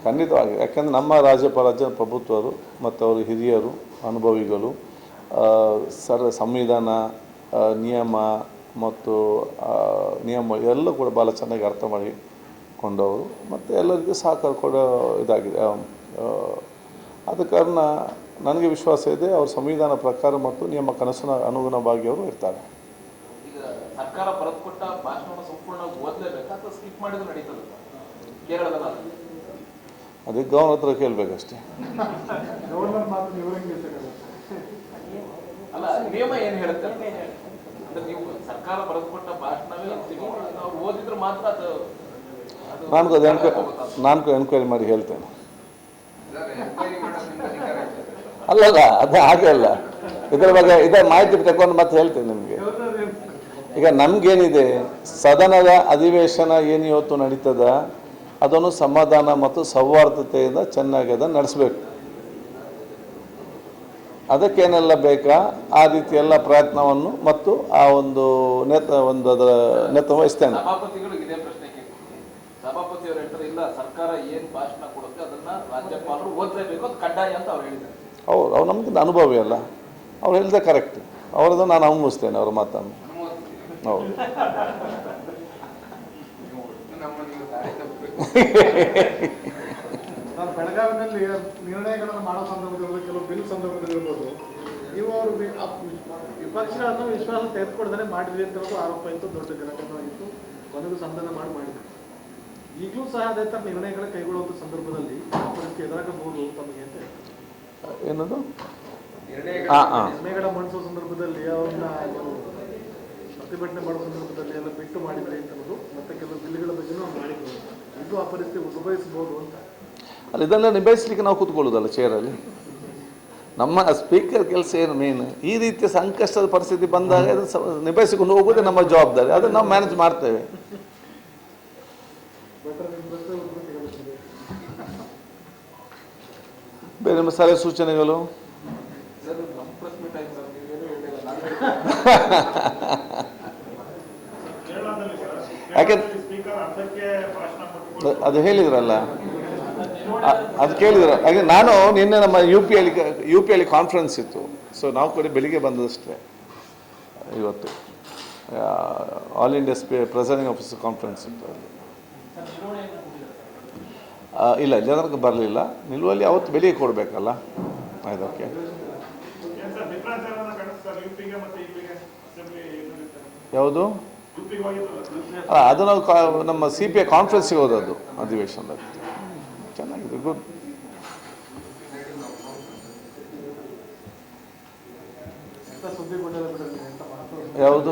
ಖಂಡಿತವಾಗಿ, ಯಾಕೆಂದರೆ ನಮ್ಮ ರಾಜ್ಯಪಾಲ ಪ್ರಭುತ್ವರು ಮತ್ತು ಅವರು ಹಿರಿಯರು ಅನುಭವಿಗಳು, ಸಂವಿಧಾನ ನಿಯಮ ಮತ್ತು ನಿಯಮ ಎಲ್ಲ ಕೂಡ ಭಾಳ ಚೆನ್ನಾಗಿ ಅರ್ಥ ಮಾಡಿಕೊಂಡವರು ಮತ್ತು ಎಲ್ಲರಿಗೂ ಸಹಕಾರ ಕೊಡೋ ಇದಾಗಿದೆ. ಆದ ಕಾರಣ ನನಗೆ ವಿಶ್ವಾಸ ಇದೆ, ಅವರು ಸಂವಿಧಾನ ಪ್ರಕಾರ ಮತ್ತು ನಿಯಮ ಕನಸಿನ ಅನುಗುಣವಾಗಿ ಅವರು ಇರ್ತಾರೆ. ಈಗ ಸರ್ಕಾರ ಬರೆದುಕೊಟ್ಟ ಭಾಷಣವನ್ನು ಸಂಪೂರ್ಣವಾಗಿ ಓದಲೇಬೇಕಾ ಅಥವಾ ಸ್ಕಿಪ್ ಮಾಡಿದ್ರು ನಡೀತದೆ ಕೇರಳದಲ್ಲಿ? ಅದೇ ಗವರ್ನರ್ ಹತ್ರ ಕೇಳಬೇಕಷ್ಟೇ. ಅಲ್ಲ, ನಿಯಮ ಏನು ಹೇಳುತ್ತೆ ಅಂದ್ರೆ, ನೀವು ಸರ್ಕಾರ ಬರೆದುಕೊಟ್ಟ ಭಾಷಣವೇ ನಾವು ಓದಿದ್ರೆ ಮಾತ್ರ ಅದು ನಾನು ಎನ್ಕ್ವೈರಿ ಮಾಡಿ ಹೇಳ್ತೇನೆ. ಅಲ್ಲಲ್ಲ, ಅದು ಹಾಗೆ ಅಲ್ಲ. ಇದರ ಬಗ್ಗೆ ಮಾಹಿತಿ ತಗೊಂಡು ಮತ್ತೆ ಹೇಳ್ತೇನೆ ನಿಮಗೆ. ಈಗ ನಮಗೇನಿದೆ, ಸದನದ ಅಧಿವೇಶನ ಏನು ಇವತ್ತು ನಡೀತದ ಅದನ್ನು ಸಮಾಧಾನ ಮತ್ತು ಸೌಹಾರ್ದತೆಯಿಂದ ಚೆನ್ನಾಗಿ ಅದನ್ನು ನಡೆಸಬೇಕು. ಅದಕ್ಕೇನೆಲ್ಲ ಬೇಕಾ ಆ ರೀತಿ ಎಲ್ಲ ಪ್ರಯತ್ನವನ್ನು ಮತ್ತು ಆ ಒಂದು ಅದರ ನೇತೃತ್ವ ವಹಿಸ್ತೇನೆ. ಸಭಾಪತಿಯವರು ಹೇಳ್ತಾರೆ, ಇಲ್ಲ ಸರ್ಕಾರ ಏನು ಭಾಷಣ ಕೊಡುತ್ತೆ ಅದನ್ನ ರಾಜ್ಯಪಾಲರು ಓದಲೇಬೇಕು, ಅದು ಕಡ್ಡಾಯ ಅಂತ ಅವ್ರು ಹೇಳಿದ್ದಾರೆ. ಅವ್ರು ನಮ್ಗಿಂತ ಅನುಭವಿ ಅಲ್ಲ, ಅವ್ರು ಹೇಳಿದೆ ಕರೆಕ್ಟ್. ಅವ್ರದ್ದು ನಾನು ಅನುಭವಿಸ್ತೇನೆ ಅವ್ರ ಮಾತನ್ನು. ಹೌದು. ಬೆಳಗಾವಿನಲ್ಲಿ ನಿರ್ಣಯಗಳನ್ನು ಮಾಡೋ ಸಂದರ್ಭದಲ್ಲಿ ಕೆಲವು ಬಿಲ್ ಸಂದರ್ಭದಲ್ಲಿರ್ಬೋದು, ನೀವು ಅವರು ವಿಪಕ್ಷಗಳನ್ನು ವಿಶ್ವಾಸ ತೆಗೆದುಕೊಡ್ದೇ ಮಾಡಿದ್ರಿ ಅಂತ ಆರೋಪ ಇತ್ತು, ದೊಡ್ಡ ಗಲಾಟೆ ಇತ್ತು, ಕೊನೆಗೂ ಸಂಧಾನ ಮಾಡಿದ್ರು. ಈಗಲೂ ಸಹ ಅದೇ ಥರ ನಿರ್ಣಯಗಳ ಕೈಗೊಳ್ಳುವಂಥ ಸಂದರ್ಭದಲ್ಲಿ ಪರಿಸ್ಥಿತಿ ಎದುರಾಗಬಹುದು ತಮಗೆ ಅಂತ ಏನದು ನಿರ್ಣಯಗಳ ಮಂಡಿಸುವ ಸಂದರ್ಭದಲ್ಲಿ ಅವ್ರನ್ನ ಪ್ರತಿಭಟನೆ ಮಾಡುವ ಸಂದರ್ಭದಲ್ಲಿ ಎಲ್ಲ ಬಿಟ್ಟು ಮಾಡಿದ್ರೆ ಅಂತ ಅನ್ನೋದು, ಮತ್ತೆ ಕೆಲವು ಬಿಲ್ಗಳ ಬಗ್ಗೆ ನಾವು ಮಾಡಿದ್ವಿ. ಇದು ಆ ಪರಿಸ್ಥಿತಿ ಉದ್ಭವಿಸಬಹುದು ಅಂತ. ಅಲ್ಲಿ ಇದೆಲ್ಲ ನಿಭಾಯಿಸಲಿಕ್ಕೆ ನಾವು ಕೂತ್ಕೊಳ್ಳೋದಲ್ಲ ಚೇರಲ್ಲಿ. ನಮ್ಮ ಸ್ಪೀಕರ್ ಕೆಲಸ ಏನು ಮೇನ್, ಈ ರೀತಿಯ ಸಂಕಷ್ಟದ ಪರಿಸ್ಥಿತಿ ಬಂದಾಗ ಅದನ್ನು ನಿಭಾಯಿಸಿಕೊಂಡು ಹೋಗೋದೇ ನಮ್ಮ ಜವಾಬ್ದಾರಿ. ಅದನ್ನು ನಾವು ಮ್ಯಾನೇಜ್ ಮಾಡ್ತೇವೆ. ಬೇರೆ ನಿಮ್ಮ ಸಲಹೆ ಸೂಚನೆಗಳು? ಯಾಕೆ ಅದು ಹೇಳಿದ್ರಲ್ಲ, ಅದು ಕೇಳಿದ್ರು. ಹಾಗೆ ನಾನು ನಿನ್ನೆ ನಮ್ಮ ಯು ಪಿಯಲ್ಲಿ ಕಾನ್ಫರೆನ್ಸ್ ಇತ್ತು. ಸೊ ನಾವು ಕೂಡ ಬೆಳಿಗ್ಗೆ ಬಂದದಷ್ಟೇ. ಇವತ್ತು ಆಲ್ ಇಂಡಿಯಾ ಪ್ರೆಸೈಡಿಂಗ್ ಆಫೀಸರ್ ಕಾನ್ಫರೆನ್ಸ್ ಇತ್ತು. ಅಲ್ಲಿ ಇಲ್ಲ, ಜನರಿಗೆ ಬರಲಿಲ್ಲ. ನಿಲುವಲ್ಲಿ ಅವತ್ತು ಬೆಳಿಗ್ಗೆ ಕೊಡಬೇಕಲ್ಲ ಅದಕ್ಕೆ. ಯಾವುದು? ಅದು ನಾವು ನಮ್ಮ CPI ಕಾನ್ಫರೆನ್ಸಿಗೆ ಹೋದದ್ದು ಅಧಿವೇಶನದಲ್ಲಿ. ಚೆನ್ನಾಗಿದೆ, ಗುಡ್. ಯಾವುದು?